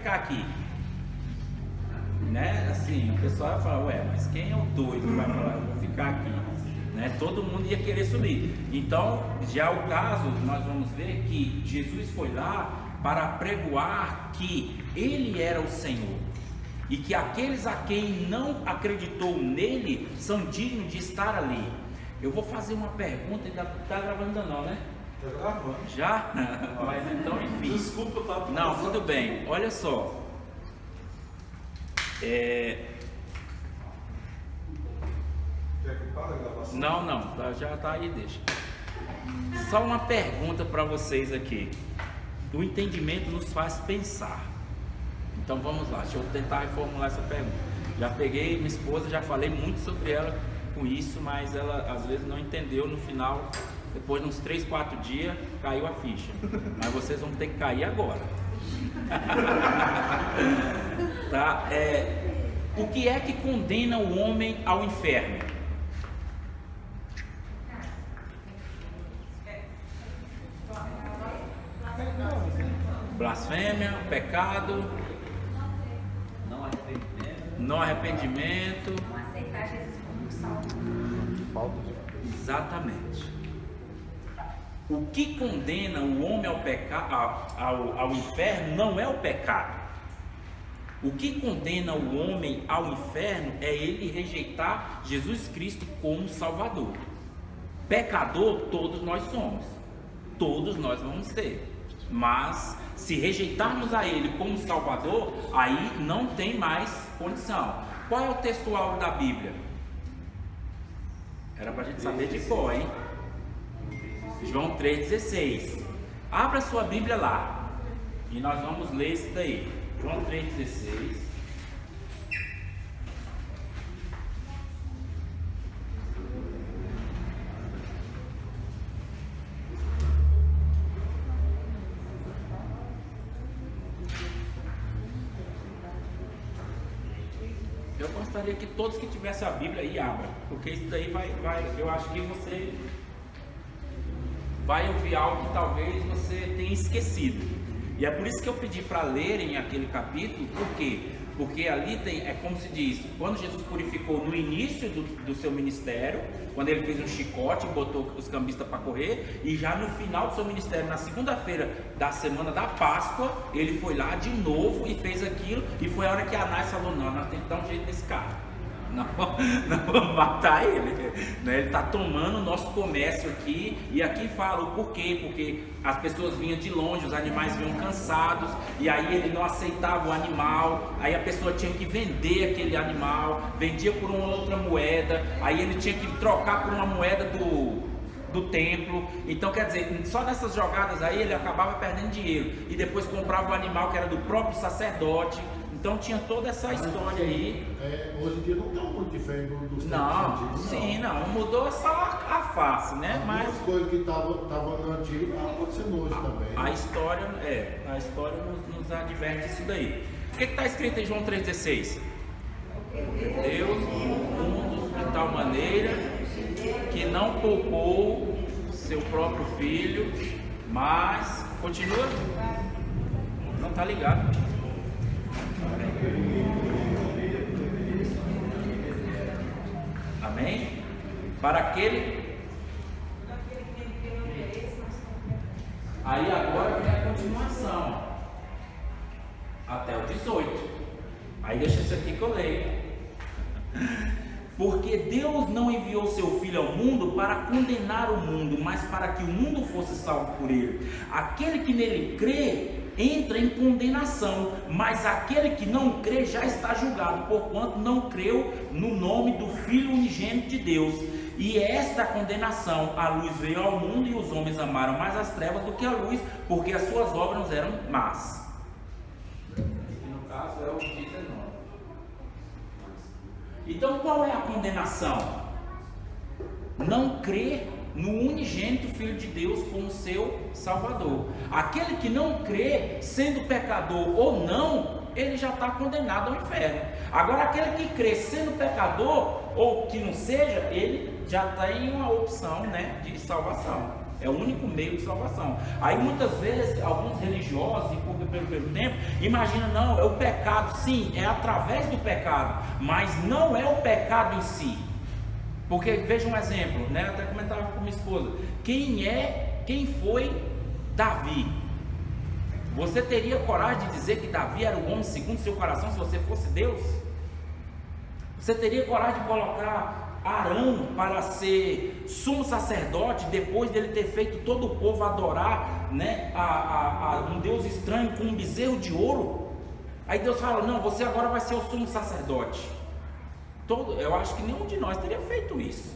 ficar aqui? Né? Assim, o pessoal vai falar, ué, mas quem é o doido que vai falar, eu vou ficar aqui? Né? Todo mundo ia querer subir. Então, já o caso, nós vamos ver que Jesus foi lá para pregoar que Ele era o Senhor. E que aqueles a quem não acreditou nele são dignos de estar ali. Eu vou fazer uma pergunta, ainda está gravando ainda não, né? Está gravando. Já? Mas então, enfim. Desculpa, tá? Não, tudo bem. Olha só. Quer que pare a gravação? Não, já tá aí, deixa. Só uma pergunta para vocês aqui. O entendimento nos faz pensar. Então vamos lá, deixa eu tentar reformular essa pergunta. Já peguei minha esposa, já falei muito sobre ela com isso, mas ela às vezes não entendeu no final. Depois de uns 3, 4 dias, caiu a ficha. Mas vocês vão ter que cair agora. Tá? O que é que condena o homem ao inferno? Blasfêmia, pecado, não arrependimento, Não aceitar Jesus como salvo. Falta de... exatamente. O que condena o homem ao inferno não é o pecado. O que condena o homem ao inferno é ele rejeitar Jesus Cristo como Salvador. Pecador todos nós somos, todos nós vamos ser. Mas se rejeitarmos a Ele como Salvador, aí não tem mais condição. Qual é o textual da Bíblia? Era para a gente saber de qual, hein? João 3,16. Abra sua Bíblia lá e nós vamos ler isso daí. João 3,16. Eu gostaria que todos que tivessem a Bíblia aí abram, porque isso daí eu acho que você vai ouvir algo que talvez você tenha esquecido. E é por isso que eu pedi para lerem aquele capítulo. Por quê? Porque ali é como se diz, quando Jesus purificou no início do seu ministério, quando ele fez um chicote e botou os cambistas para correr, e já no final do seu ministério, na segunda-feira da semana da Páscoa, ele foi lá de novo e fez aquilo, e foi a hora que Anás falou, não, nós temos que dar um jeito nesse cara. Não vamos matar ele, né? Ele está tomando o nosso comércio aqui. E aqui fala o porquê, porque as pessoas vinham de longe, os animais vinham cansados, e aí ele não aceitava o animal, aí a pessoa tinha que vender aquele animal, vendia por uma outra moeda, aí ele tinha que trocar por uma moeda do templo. Então quer dizer, só nessas jogadas aí ele acabava perdendo dinheiro, e depois comprava o animal que era do próprio sacerdote. Então tinha toda essa história aí. Hoje em dia não tem muito diferente dos tempos Não, antigos, sim, não, mudou só a face, né? Mas as coisas que estavam no antigo estão acontecendo hoje também. a história nos adverte isso daí. O que está escrito em João 3,16? Deus amou o mundo de tal maneira que não poupou seu próprio filho, mas continua? Não está ligado? Amém? Para aquele. Aí agora vem a continuação. Até o 18. Aí deixa isso aqui que eu leio. Porque Deus não enviou seu Filho ao mundo para condenar o mundo, mas para que o mundo fosse salvo por ele. Aquele que nele crê entra em condenação, mas aquele que não crê já está julgado, porquanto não creu no nome do Filho unigênito de Deus. E esta condenação: a luz veio ao mundo e os homens amaram mais as trevas do que a luz, porque as suas obras eram más. E no caso é o 19. Então qual é a condenação? Não crer no unigênito Filho de Deus como seu Salvador. Aquele que não crê, sendo pecador ou não, ele já está condenado ao inferno. Agora aquele que crê sendo pecador ou que não seja, ele já tem uma opção, né, de salvação. É o único meio de salvação. Aí muitas vezes alguns religiosos, e pelo tempo, imaginam, não, é o pecado. Sim, é através do pecado, mas não é o pecado em si. Porque veja um exemplo, né? Até comentava com minha esposa. Quem foi Davi? Você teria coragem de dizer que Davi era o homem segundo seu coração se você fosse Deus? Você teria coragem de colocar Arão para ser sumo sacerdote depois dele ter feito todo o povo adorar, né, a um Deus estranho com um bezerro de ouro? Aí Deus fala, não, você agora vai ser o sumo sacerdote. Eu acho que nenhum de nós teria feito isso.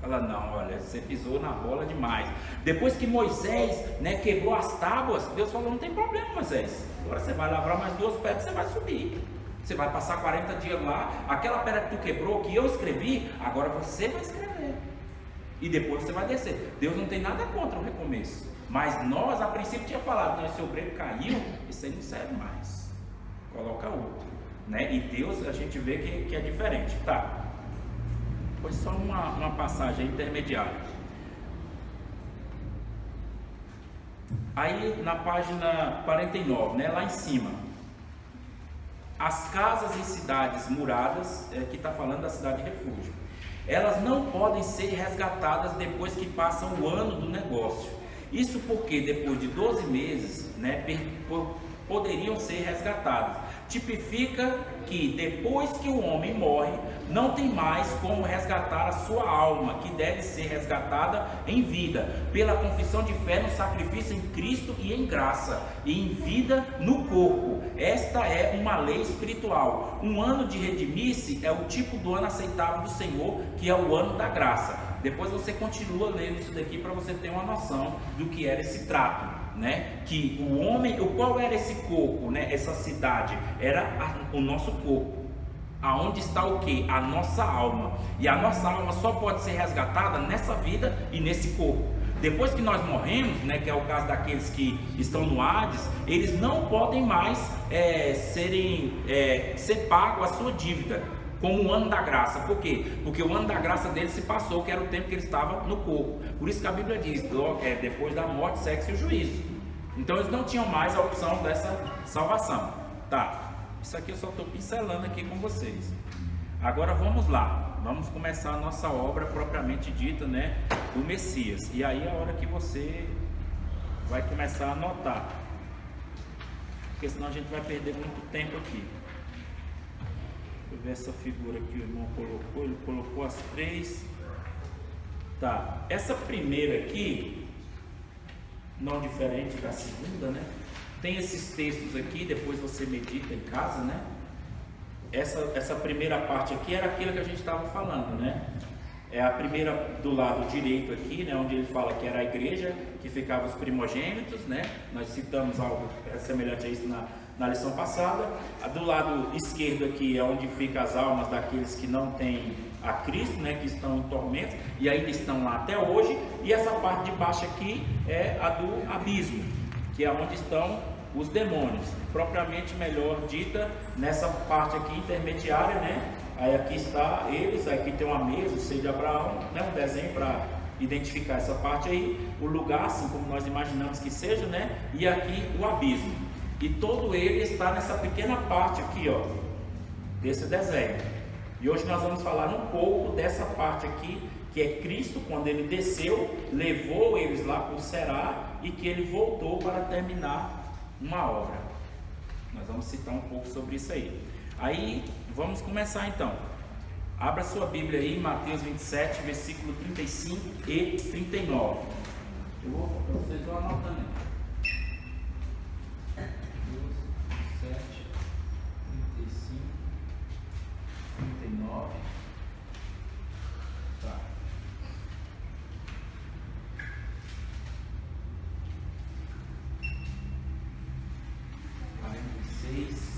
Ela, não, olha, você pisou na bola demais. Depois que Moisés, né, quebrou as tábuas, Deus falou, não tem problema, Moisés, agora você vai lavrar mais 2 pedras, você vai subir. Você vai passar 40 dias lá, aquela pedra que tu quebrou, que eu escrevi, agora você vai escrever. E depois você vai descer. Deus não tem nada contra o recomeço. Mas nós, a princípio, tinha falado, não, esse obreiro caiu, isso aí não serve mais. Coloca outro. Né? E Deus, a gente vê que é diferente. Tá. Foi só uma passagem intermediária. Aí, na página 49, né, lá em cima. As casas em cidades muradas, que está falando da cidade de refúgio, elas não podem ser resgatadas depois que passam o ano do negócio. Isso porque depois de 12 meses, né, poderiam ser resgatadas. Tipifica que depois que o homem morre, não tem mais como resgatar a sua alma, que deve ser resgatada em vida, pela confissão de fé no sacrifício em Cristo e em graça, e em vida no corpo. Esta é uma lei espiritual. Um ano de redimir-se é o tipo do ano aceitável do Senhor, que é o ano da graça. Depois você continua lendo isso daqui para você ter uma noção do que era esse trato. Né? Que o homem, qual era esse corpo, né? Essa cidade era o nosso corpo. Aonde está o que? A nossa alma. E a nossa alma só pode ser resgatada nessa vida e nesse corpo. Depois que nós morremos, né, que é o caso daqueles que estão no Hades, eles não podem mais ser pago a sua dívida, como o ano da graça. Por quê? Porque o ano da graça deles se passou, que era o tempo que ele estava no corpo. Por isso que a Bíblia diz, depois da morte, sexo e o juízo. Então eles não tinham mais a opção dessa salvação. Tá, isso aqui eu só estou pincelando aqui com vocês. Agora vamos lá, vamos começar a nossa obra propriamente dita, né, do Messias. E aí é a hora que você vai começar a anotar, porque senão a gente vai perder muito tempo aqui. Deixa eu ver essa figura que o irmão colocou. Ele colocou as 3. Tá, essa primeira aqui, não diferente da segunda, né? Tem esses textos aqui, depois você medita em casa, né? Essa primeira parte aqui era aquilo que a gente estava falando, né? É a primeira do lado direito aqui, né? Onde ele fala que era a igreja, que ficava os primogênitos, né? Nós citamos algo semelhante a isso na lição passada. Do lado esquerdo aqui é onde ficam as almas daqueles que não têm a Cristo, né, que estão em tormento e ainda estão lá até hoje. E essa parte de baixo aqui é a do abismo, que é onde estão os demônios, propriamente melhor dita, nessa parte aqui intermediária, né? Aí aqui está eles, aqui tem uma mesa, o seio de Abraão, né? Um desenho para identificar essa parte aí, o lugar, assim como nós imaginamos que seja, né? E aqui o abismo. E todo ele está nessa pequena parte aqui, ó, desse desenho. E hoje nós vamos falar um pouco dessa parte aqui, que é Cristo, quando ele desceu, levou eles lá para o Será e que ele voltou para terminar uma obra. Nós vamos citar um pouco sobre isso aí. Aí, vamos começar então. Abra sua Bíblia aí, Mateus 27, versículo 35 e 39. Vocês vão anotando. 27, 35, 39. Tá. 46.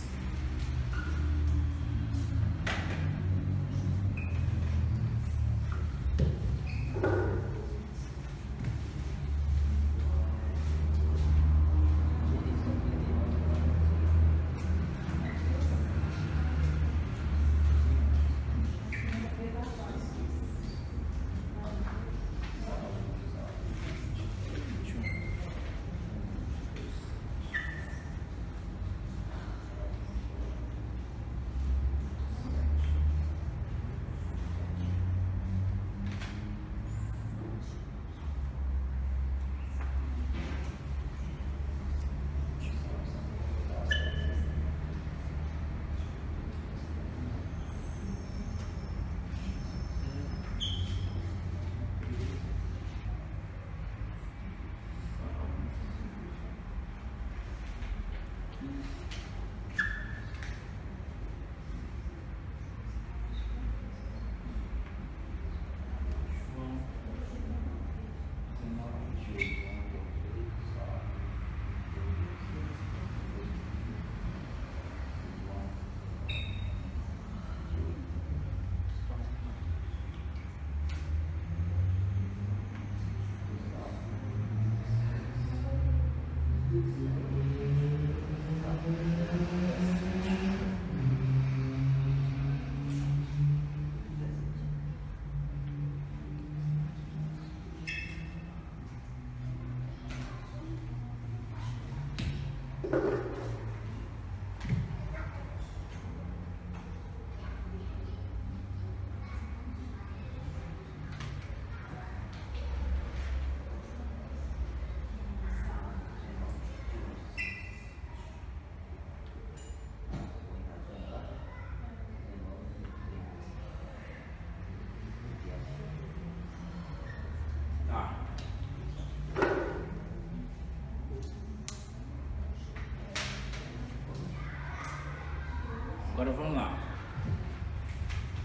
Agora vamos lá.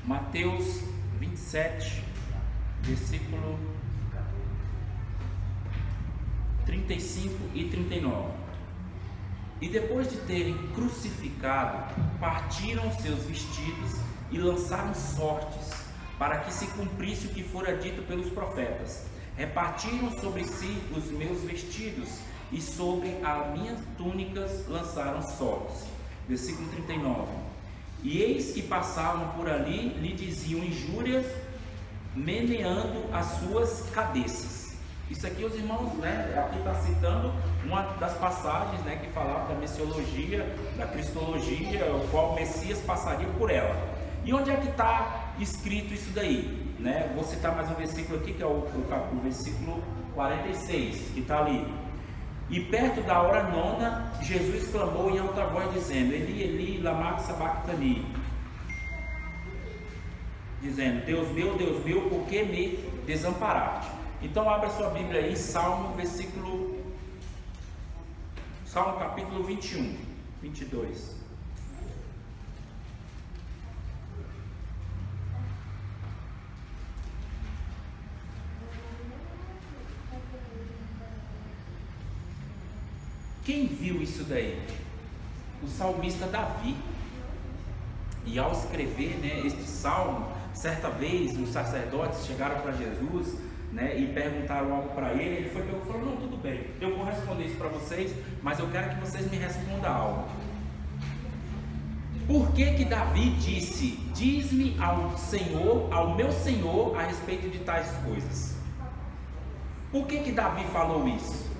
Mateus 27, versículo 35 e 39. E depois de terem crucificado, partiram seus vestidos e lançaram sortes, para que se cumprisse o que fora dito pelos profetas. Repartiram sobre si os meus vestidos, e sobre as minhas túnicas lançaram sortes. Versículo 39. E eis que passavam por ali, lhe diziam injúrias, meneando as suas cabeças. Isso aqui os irmãos, né, aqui está citando uma das passagens, né, que falava da missiologia, da cristologia, o qual o Messias passaria por ela. E onde é que está escrito isso daí? Né? Vou citar mais um versículo aqui, que é o versículo 46, que está ali. E perto da hora nona, Jesus clamou em alta voz, dizendo: Eli, Eli, lama sabachthani. Dizendo: Deus meu, por que me desamparaste? Então abra sua Bíblia aí, Salmo capítulo 21, 22. Quem viu isso daí? O salmista Davi. E ao escrever, né, este salmo, certa vez os sacerdotes chegaram para Jesus, né, e perguntaram algo para ele. Ele foi e falou: não, tudo bem, eu vou responder isso para vocês, mas eu quero que vocês me respondam algo. Por que Davi disse: diz-me ao meu Senhor a respeito de tais coisas? Por que Davi falou isso?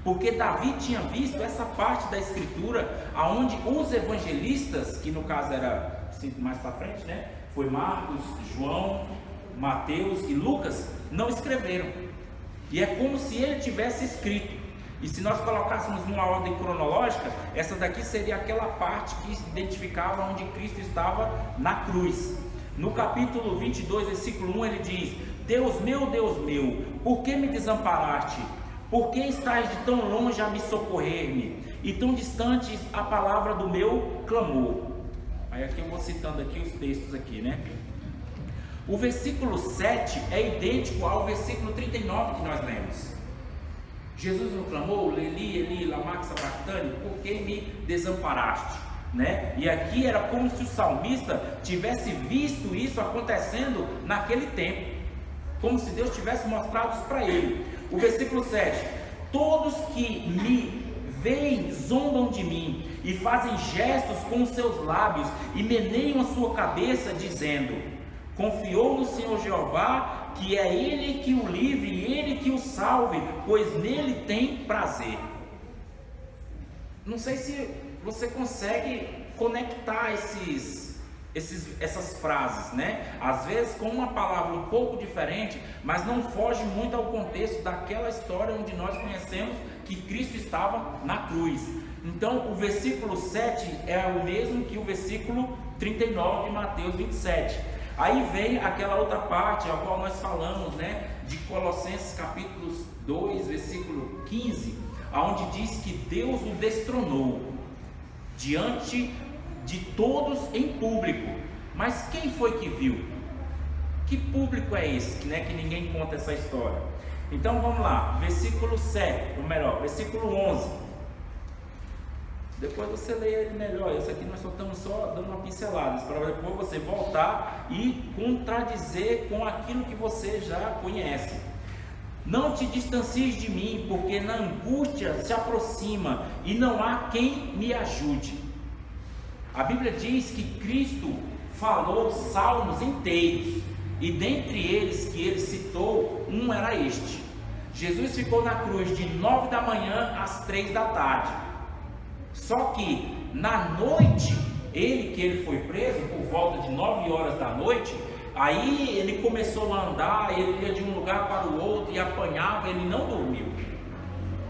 Porque Davi tinha visto essa parte da escritura aonde os evangelistas, que no caso era mais para frente, né, foi Marcos, João, Mateus e Lucas, não escreveram. E é como se ele tivesse escrito. E se nós colocássemos numa ordem cronológica, essa daqui seria aquela parte que identificava onde Cristo estava na cruz. No capítulo 22, versículo 1, ele diz: Deus meu, por que me desamparaste? Por que estás de tão longe a me socorrer-me, e tão distante a palavra do meu clamor? Aí aqui eu vou citando aqui os textos aqui, né? O versículo 7 é idêntico ao versículo 39 que nós lemos. Jesus não clamou: Eli, Eli, lama sabachthani, por que me desamparaste? Né? E aqui era como se o salmista tivesse visto isso acontecendo naquele tempo, como se Deus tivesse mostrado isso para ele. O versículo 7: todos que me veem zombam de mim e fazem gestos com os seus lábios e meneiam a sua cabeça, dizendo: confiou no Senhor Jeová, que é Ele que o livre e Ele que o salve, pois nele tem prazer. Não sei se você consegue conectar essas frases, né? Às vezes com uma palavra um pouco diferente, mas não foge muito ao contexto daquela história onde nós conhecemos que Cristo estava na cruz. Então o versículo 7 é o mesmo que o versículo 39 de Mateus 27. Aí vem aquela outra parte a qual nós falamos, né, de Colossenses capítulo 2, versículo 15, onde diz que Deus o destronou diante de todos em público. Mas quem foi que viu? Que público é esse, né, que ninguém conta essa história? Então vamos lá, versículo 7, ou melhor, versículo 11. Depois você lê ele melhor. Isso aqui nós só estamos dando uma pincelada, para depois você voltar e contradizer com aquilo que você já conhece. Não te distancies de mim, porque na angústia se aproxima e não há quem me ajude. A Bíblia diz que Cristo falou salmos inteiros, e dentre eles que ele citou, um era este. Jesus ficou na cruz de 9 da manhã às 3 da tarde. Só que na noite, que ele foi preso por volta de 9 horas da noite, aí ele começou a andar, ele ia de um lugar para o outro e apanhava, ele não dormiu.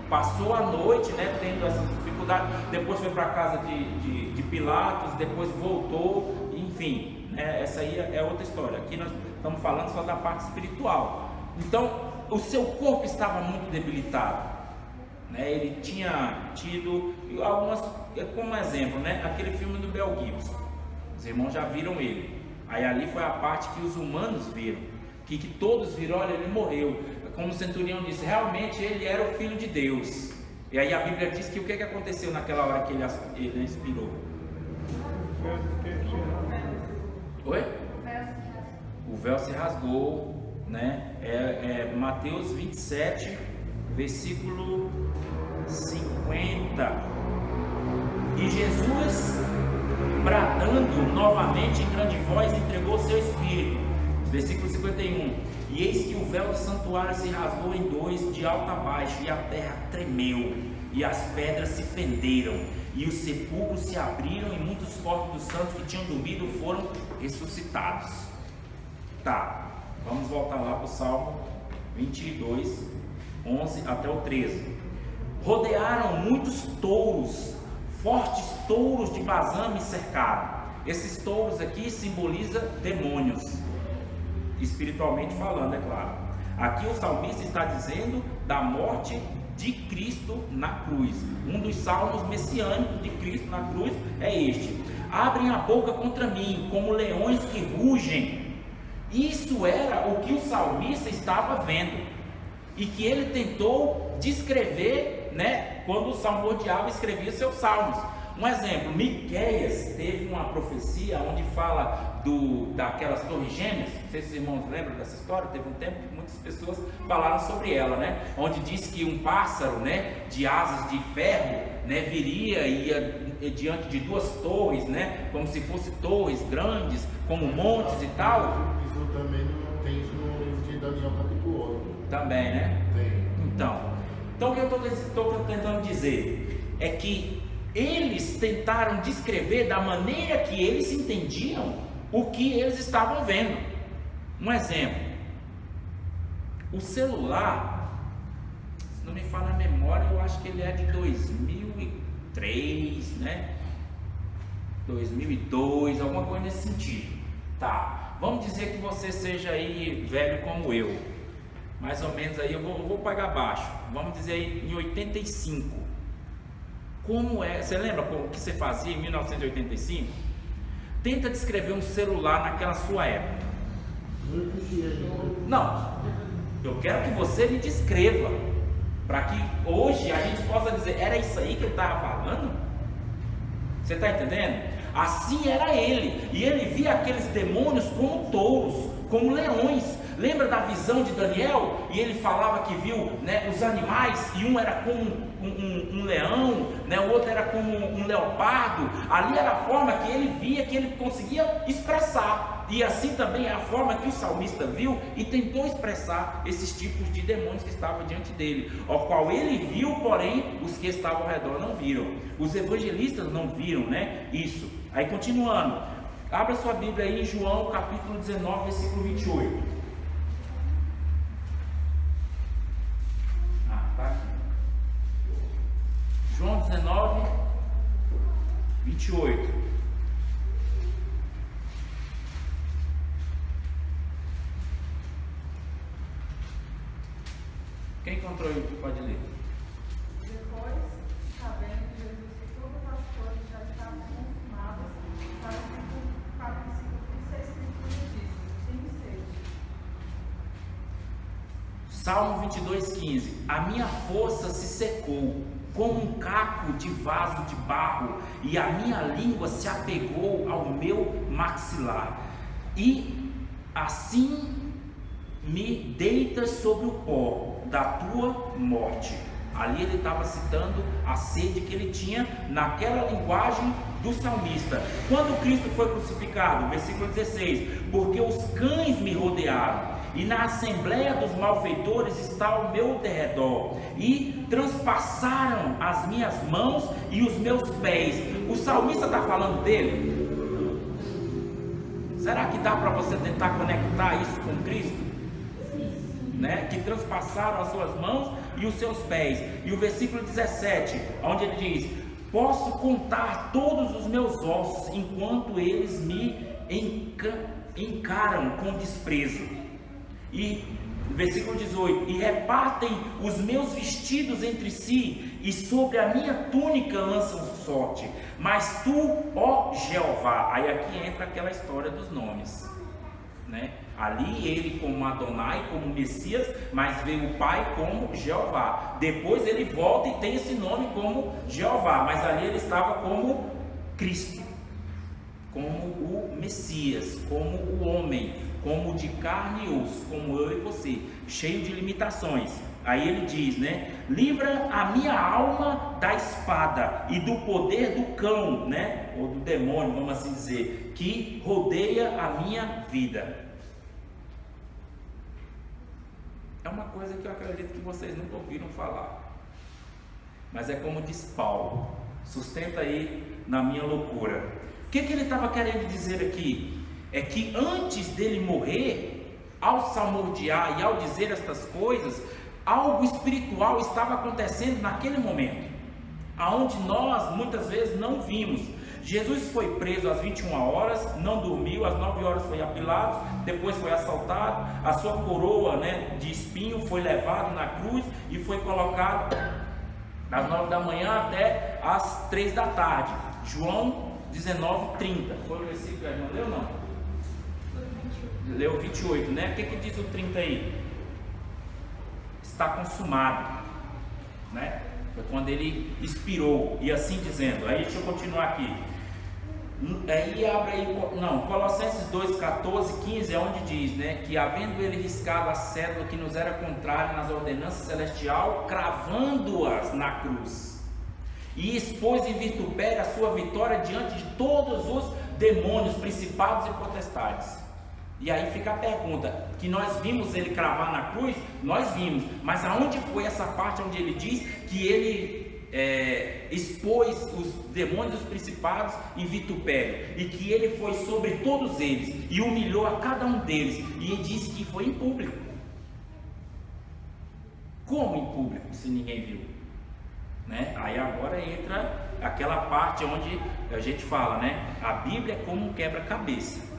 Passou a noite, né, tendo essa dificuldade, depois foi para a casa de Pilatos, depois voltou, enfim, né, essa aí é outra história. Aqui nós estamos falando só da parte espiritual. Então, o seu corpo estava muito debilitado. Ele tinha tido algumas, como exemplo, né, aquele filme do Mel Gibson. Os irmãos já viram ele. Aí ali foi a parte que os humanos viram, que todos viram, olha, ele morreu. Como o centurião disse, realmente ele era o Filho de Deus. E aí a Bíblia diz que o que aconteceu naquela hora que ele expirou? Oi? O véu se rasgou, né? Mateus 27, versículo 50. E Jesus, bradando novamente em grande voz, entregou seu espírito. Versículo 51. E eis que o véu do santuário se rasgou em dois, de alto a baixo, e a terra tremeu, e as pedras se fenderam, e os sepulcros se abriram, e muitos corpos dos santos que tinham dormido foram ressuscitados. Tá, vamos voltar lá para o Salmo 22, 11 até o 13. Rodearam muitos touros, fortes touros de Bazã me cercaram. Esses touros aqui simbolizam demônios, espiritualmente falando, é claro. Aqui o salmista está dizendo da morte de Cristo na cruz. Um dos salmos messiânicos de Cristo na cruz é este: abrem a boca contra mim como leões que rugem. Isso era o que o salmista estava vendo e que ele tentou descrever, né, quando o salmodiava e escrevia seus salmos. Um exemplo, Miqueias teve uma profecia onde fala daquelas torres gêmeas. Não sei se os irmãos lembram dessa história. Teve um tempo que muitas pessoas falaram sobre ela, né? Onde diz que um pássaro, né, de asas de ferro, né, viria e ia diante de duas torres, né, como se fossem torres grandes, como montes e tal. Isso também não tem isso no livro de Daniel capítulo 8. Também, né? Tem. Então o que eu estou tentando dizer é que eles tentaram descrever da maneira que eles entendiam o que eles estavam vendo. Um exemplo, o celular, se não me falha a memória, eu acho que ele é de 2003, né? 2002, alguma coisa nesse sentido. Tá, vamos dizer que você seja aí velho como eu, mais ou menos aí, eu vou pagar baixo, vamos dizer aí em 85. Como é? Você lembra o que você fazia em 1985? Tenta descrever um celular naquela sua época. Não, eu quero que você me descreva, para que hoje a gente possa dizer, era isso aí que ele estava falando? Você está entendendo? Assim era ele, e ele via aqueles demônios como touros, como leões. Lembra da visão de Daniel? E ele falava que viu, né, os animais, e um era como um leão, né, o outro era como um leopardo. Ali era a forma que ele via, que ele conseguia expressar. E assim também é a forma que o salmista viu e tentou expressar esses tipos de demônios que estavam diante dele, ao qual ele viu, porém os que estavam ao redor não viram. Os evangelistas não viram, né, isso. Aí continuando, abra sua Bíblia aí em João capítulo 19, versículo 28. Tá aqui. João 19, 28. Quem encontrou aí pode ler. Depois, sabendo que Jesus que todas as coisas já estavam consumadas, para que se cumprisse a escritura, disse: tenho sede. Salmo 22:15. A minha força se secou como um caco de vaso de barro, e a minha língua se apegou ao meu maxilar, e assim me deitas sobre o pó da tua morte. Ali ele estava citando a sede que ele tinha naquela linguagem do salmista. Quando Cristo foi crucificado, versículo 16: porque os cães me rodearam, e na assembleia dos malfeitores está ao meu derredor, e transpassaram as minhas mãos e os meus pés. O salmista está falando dele? Será que dá para você tentar conectar isso com Cristo? Né? Que transpassaram as suas mãos e os seus pés. E o versículo 17, onde ele diz: posso contar todos os meus ossos, enquanto eles me encaram com desprezo. E Versículo 18: e repartem os meus vestidos entre si, e sobre a minha túnica lançam sorte. Mas tu, ó Jeová, aí aqui entra aquela história dos nomes, né? Ali ele como Adonai, como Messias, mas veio o Pai como Jeová. Depois ele volta e tem esse nome como Jeová, mas ali ele estava como Cristo, como o Messias, como o homem, como de carne e osso, como eu e você, cheio de limitações. Aí ele diz, né? Livra a minha alma da espada e do poder do cão, né? Ou do demônio, vamos assim dizer, que rodeia a minha vida. É uma coisa que eu acredito que vocês nunca ouviram falar, mas é como diz Paulo, sustenta aí na minha loucura. O que ele estava querendo dizer aqui? É que antes dele morrer, ao salmodiar e ao dizer estas coisas, algo espiritual estava acontecendo naquele momento, aonde nós muitas vezes não vimos. Jesus foi preso às 21 horas, não dormiu, às 9 horas foi a Pilatos, depois foi assaltado, a sua coroa, né, de espinho foi levado na cruz e foi colocado das 9 da manhã até às 3 da tarde. João 19:30, foi o versículo que não leu, não? Leu 28, né? O que diz o 30 aí? Está consumado, né? Foi quando ele expirou, e assim dizendo. Aí deixa eu continuar aqui. Aí abre aí, não, Colossenses 2, 14, 15 é onde diz, né? Que havendo ele riscado a cédula que nos era contrária nas ordenanças celestial, cravando-as na cruz, e expôs em vitupério a sua vitória diante de todos os demônios, principados e potestades. E aí fica a pergunta, que nós vimos ele cravar na cruz, nós vimos, mas aonde foi essa parte onde ele diz que ele expôs os demônios, os principados em vitupério, e que ele foi sobre todos eles, e humilhou a cada um deles, e ele disse que foi em público. Como em público, se ninguém viu? Né? Aí agora entra aquela parte onde a gente fala, né? A Bíblia é como um quebra-cabeça.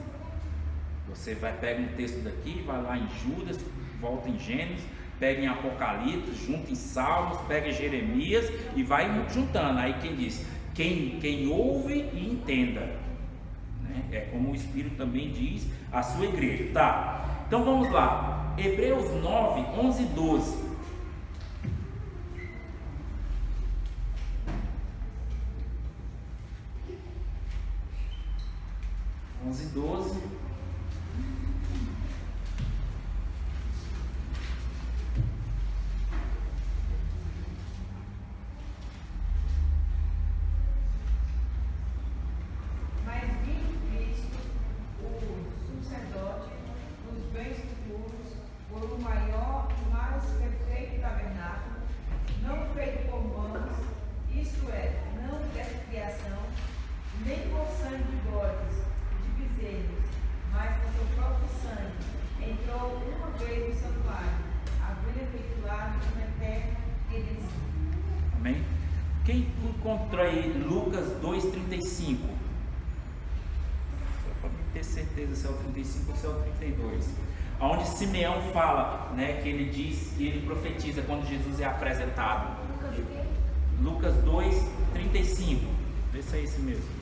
Você vai pegar um texto daqui, vai lá em Judas, volta em Gênesis, pega em Apocalipse, junta em Salmos, pega em Jeremias e vai juntando. Aí quem diz? Quem ouve e entenda, né? É como o Espírito também diz à sua igreja. Tá, então vamos lá. Hebreus 9, 11 e 12. 11 e 12. Quem encontrou aí Lucas 2,35? Só para ter certeza se é o 35 ou se é o 32. Onde Simeão fala, né, que ele diz, que ele profetiza quando Jesus é apresentado. Lucas 2,35. Vê se é esse mesmo.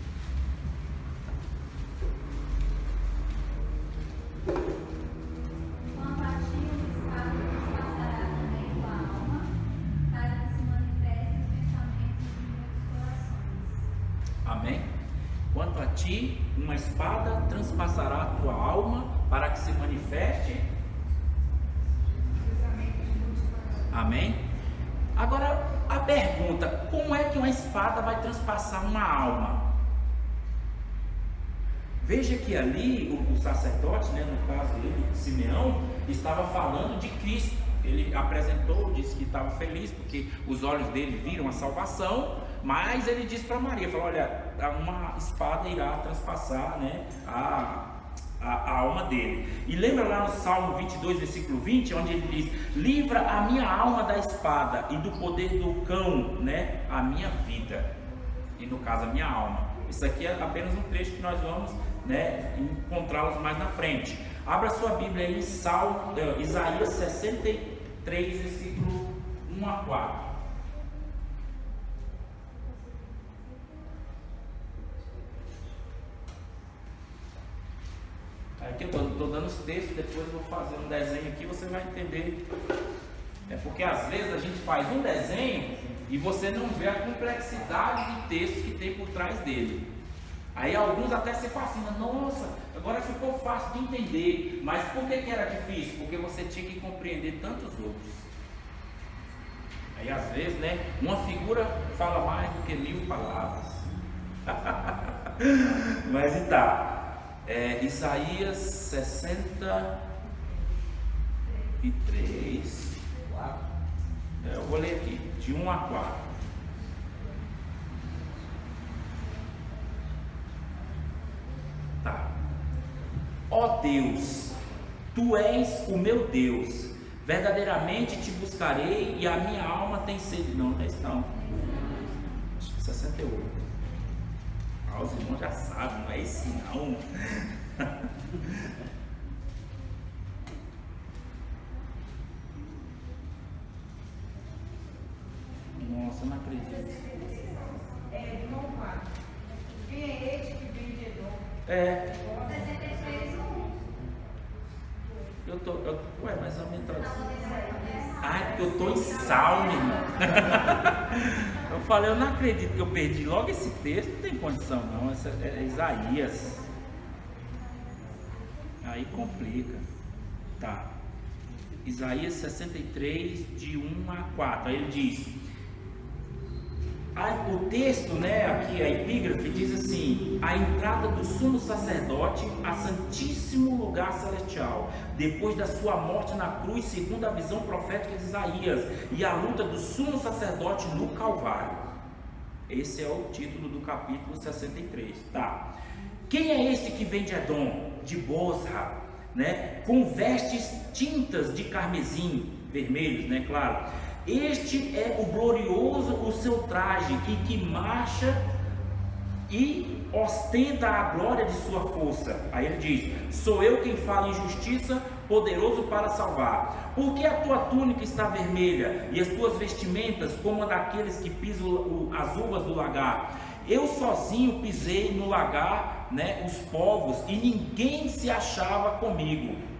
Uma espada transpassará a tua alma para que se manifeste. Amém? Agora a pergunta: como é que uma espada vai transpassar uma alma? Veja que ali o sacerdote, né, no caso dele, Simeão, estava falando de Cristo. Ele apresentou, disse que estava feliz porque os olhos dele viram a salvação, mas ele disse para Maria, falou: olha, uma espada irá transpassar, né, a alma dele. E lembra lá no Salmo 22, versículo 20, onde ele diz: livra a minha alma da espada e do poder do cão, né, a minha vida. E no caso a minha alma. Isso aqui é apenas um trecho que nós vamos, né, encontrá-los mais na frente. Abra sua Bíblia aí em Isaías 63, versículo 1 a 4. Aqui eu estou dando os textos, depois eu vou fazer um desenho aqui, você vai entender. É porque às vezes a gente faz um desenho e você não vê a complexidade de textos que tem por trás dele. Aí alguns até se fascinam, nossa, agora ficou fácil de entender. Mas por que era difícil? Porque você tinha que compreender tantos outros. Aí às vezes, né, uma figura fala mais do que 1000 palavras. Mas então, Isaías 63, eu vou ler aqui, de 1 a 4. Tá. Ó Deus, Tu és o meu Deus, verdadeiramente te buscarei e a minha alma tem sede. Não, não é isso não. Acho que é 68. Ah, os irmãos já sabem, não é isso não. Nossa, eu não acredito. Irmão 4. Quem é este que vem de Edom? 63, 1. Ué, mas a minha tradução. Ai, porque eu tô em Salmo, irmão. Eu falei, eu não acredito que eu perdi logo esse texto, não tem condição não, essa é Isaías. Aí complica. Tá. Isaías 63, de 1 a 4. Aí ele diz. O texto, né, aqui a epígrafe diz assim: a entrada do sumo sacerdote a santíssimo lugar celestial, depois da sua morte na cruz, segundo a visão profética de Isaías, e a luta do sumo sacerdote no Calvário. Esse é o título do capítulo 63, tá? Quem é este que vem de Edom, de Bosra, né, com vestes tintas de carmesim, vermelhos, né, claro. Este é o glorioso, o seu traje, e que marcha e ostenta a glória de sua força. Aí ele diz: sou eu quem fala em justiça, poderoso para salvar. Porque a tua túnica está vermelha e as tuas vestimentas como a daqueles que pisam as uvas do lagar? Eu sozinho pisei no lagar, né, os povos, e ninguém se achava comigo.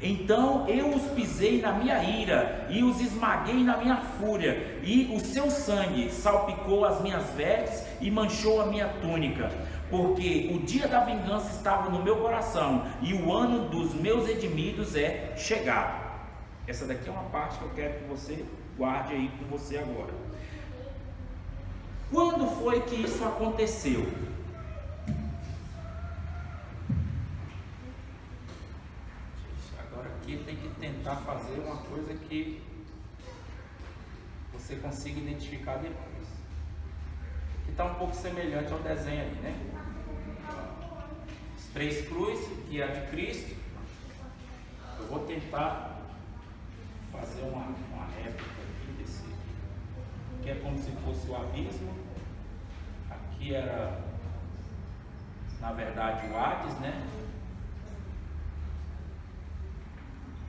Então eu os pisei na minha ira e os esmaguei na minha fúria, e o seu sangue salpicou as minhas vestes e manchou a minha túnica, porque o dia da vingança estava no meu coração e o ano dos meus redimidos é chegado. Essa daqui é uma parte que eu quero que você guarde aí com você agora. Quando foi que isso aconteceu? Tem que tentar fazer uma coisa que você consiga identificar depois, que está um pouco semelhante ao desenho aí, né? As 3 cruzes, que é a de Cristo. Eu vou tentar fazer uma réplica aqui desse, que é como se fosse o abismo. Aqui era, na verdade, o Hades, né?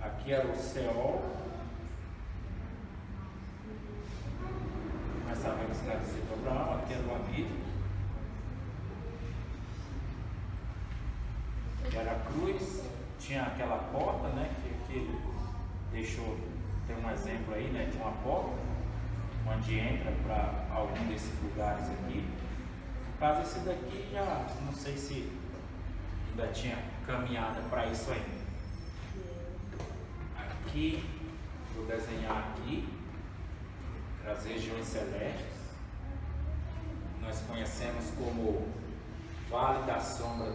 Aqui era o Seol. Nós sabemos que era o Senhor Abraão. Aqui era o abismo. Era a cruz. Tinha aquela porta, né? Que ele deixou. Tem um exemplo aí, né? De uma porta onde entra para algum desses lugares aqui. No caso, esse daqui já não sei se ainda tinha caminhada para isso ainda. Aqui, vou desenhar aqui as regiões celestes. Nós conhecemos como Vale da Sombra